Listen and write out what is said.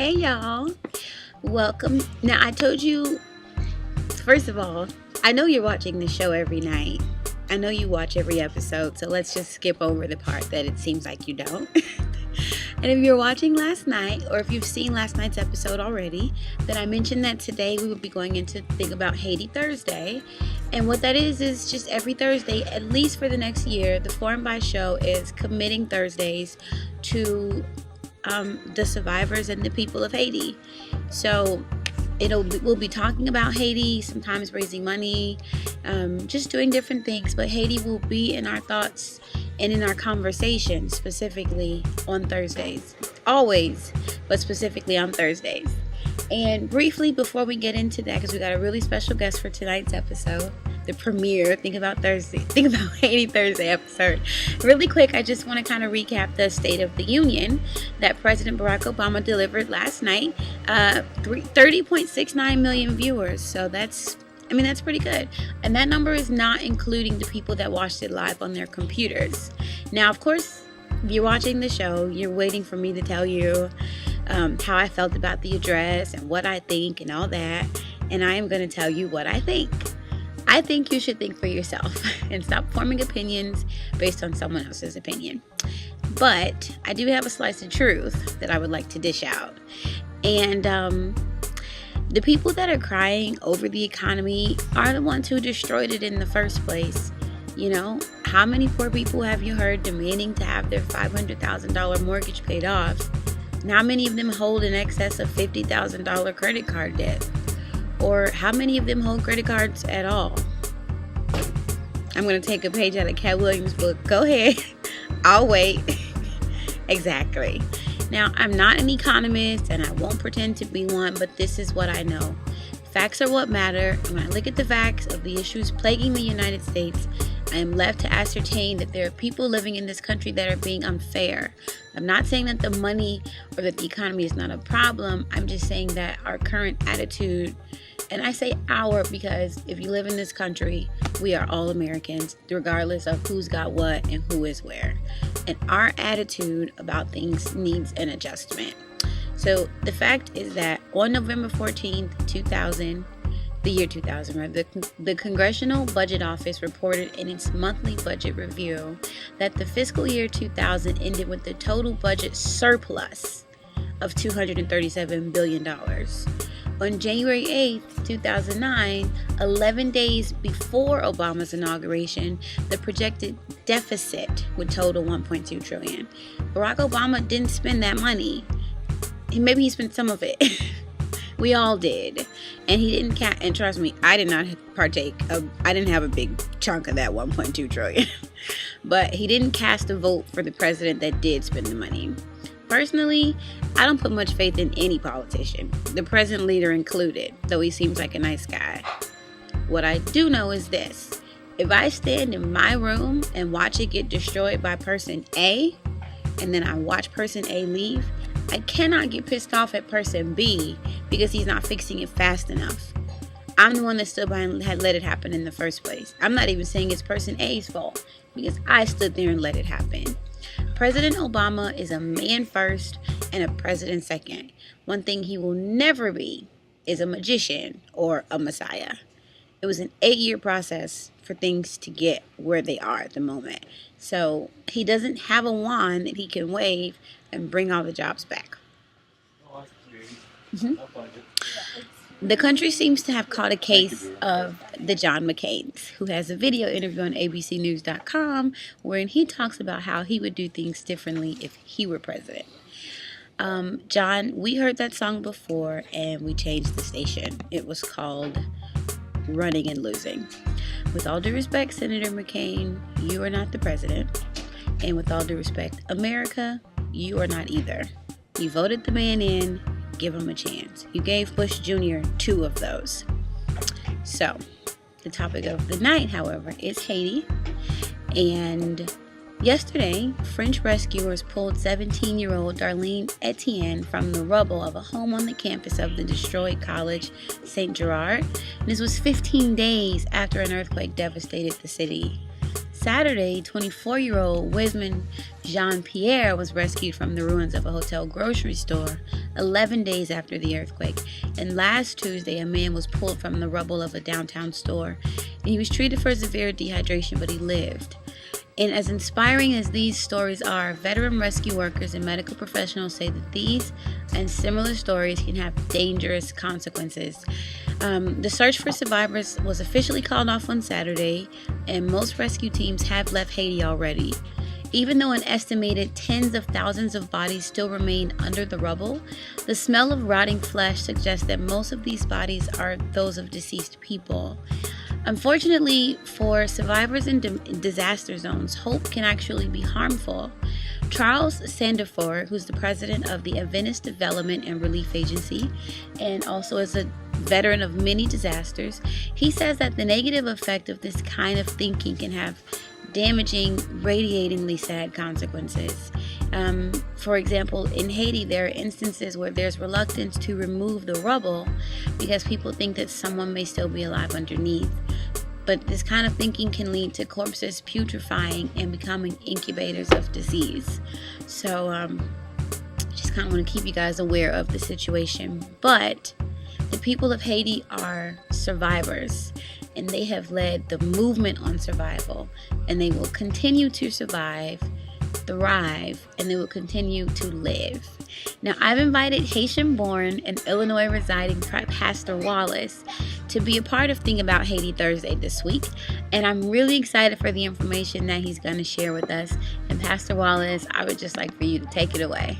Hey y'all, welcome. Now, I told you, first of all, I know you're watching the show every night. I know you watch every episode, so let's just skip over the part that it seems like you don't. And if you're watching last night, or if you've seen last night's episode already, then I mentioned that today we will be going into Think About Haiti Thursday. And what that is just every Thursday, at least for the next year, the For&By show is committing Thursdays to the survivors and the people of Haiti. So we'll be talking about Haiti, sometimes raising money, just doing different things. But Haiti will be in our thoughts and in our conversation, specifically on Thursdays. Always, but specifically on Thursdays. And briefly, before we get into that, because we got a really special guest for tonight's episode, the premiere Think About Haiti Thursday episode. Really quick, I just want to kind of recap the State of the Union that President Barack Obama delivered last night. 30.69 million viewers. So that's pretty good. And that number is not including the people that watched it live on their computers. Now, of course, if you're watching the show, you're waiting for me to tell you how I felt about the address and what I think and all that. And I am going to tell you what I think. I think you should think for yourself and stop forming opinions based on someone else's opinion. But I do have a slice of truth that I would like to dish out. And the people that are crying over the economy are the ones who destroyed it in the first place. You know, how many poor people have you heard demanding to have their $500,000 mortgage paid off? And how many of them hold in excess of $50,000 credit card debt? Or how many of them hold credit cards at all? I'm going to take a page out of Cat Williams' book. Go ahead. I'll wait. Exactly. Now, I'm not an economist and I won't pretend to be one, but this is what I know. Facts are what matter. And when I look at the facts of the issues plaguing the United States, I am left to ascertain that there are people living in this country that are being unfair. I'm not saying that the money or that the economy is not a problem. I'm just saying that our current attitude, and I say our because if you live in this country, we are all Americans, regardless of who's got what and who is where. And our attitude about things needs an adjustment. So the fact is that on November 14th, the year 2000, right, the Congressional Budget Office reported in its monthly budget review that the fiscal year 2000 ended with a total budget surplus of $237 billion. On January 8th, 2009, 11 days before Obama's inauguration, the projected deficit would total $1.2 trillion. Barack Obama didn't spend that money. Maybe he spent some of it. We all did. And he didn't and trust me, I did not I didn't have a big chunk of that 1.2 trillion. But he didn't cast a vote for the president that did spend the money. Personally, I don't put much faith in any politician, the present leader included, though he seems like a nice guy. What I do know is this: if I stand in my room and watch it get destroyed by person A, and then I watch person A leave, I cannot get pissed off at person B because he's not fixing it fast enough. I'm the one that stood by and had let it happen in the first place. I'm not even saying it's person A's fault because I stood there and let it happen. President Obama is a man first and a president second. One thing he will never be is a magician or a messiah. It was an 8-year process for things to get where they are at the moment. So he doesn't have a wand that he can wave and bring all the jobs back. Mm-hmm. The country seems to have caught a case of the John McCains, who has a video interview on abcnews.com wherein he talks about how he would do things differently if he were president. John, we heard that song before and we changed the station. It was called Running and Losing. With all due respect, Senator McCain, you are not the president. And with all due respect, America, you are not either. You voted the man in. Give him a chance. You gave Bush Jr. 2 of those. So, the topic of the night, however, is Haiti. And yesterday, French rescuers pulled 17-year-old Darlene Etienne from the rubble of a home on the campus of the destroyed college, St. Gerard. And this was 15 days after an earthquake devastated the city. Saturday, 24-year-old Wisman Jean-Pierre was rescued from the ruins of a hotel grocery store 11 days after the earthquake. And last Tuesday, a man was pulled from the rubble of a downtown store. And he was treated for severe dehydration, but he lived. And as inspiring as these stories are, veteran rescue workers and medical professionals say that these and similar stories can have dangerous consequences. The search for survivors was officially called off on Saturday, and most rescue teams have left Haiti already. Even though an estimated tens of thousands of bodies still remain under the rubble, the smell of rotting flesh suggests that most of these bodies are those of deceased people. Unfortunately, for survivors in disaster zones, hope can actually be harmful. Charles Sanderford, who's the president of the Adventist Development and Relief Agency, and also is a veteran of many disasters, he says that the negative effect of this kind of thinking can have damaging, radiatingly sad consequences. For example, in Haiti, there are instances where there's reluctance to remove the rubble because people think that someone may still be alive underneath. But this kind of thinking can lead to corpses putrefying and becoming incubators of disease. So, just kind of want to keep you guys aware of the situation. But the people of Haiti are survivors, and they have led the movement on survival, and they will continue to survive, thrive, and they will continue to live. Now, I've invited Haitian-born and Illinois-residing Pastor Wallace to be a part of Think About Haiti Thursday this week, and I'm really excited for the information that he's going to share with us. And Pastor Wallace, I would just like for you to take it away.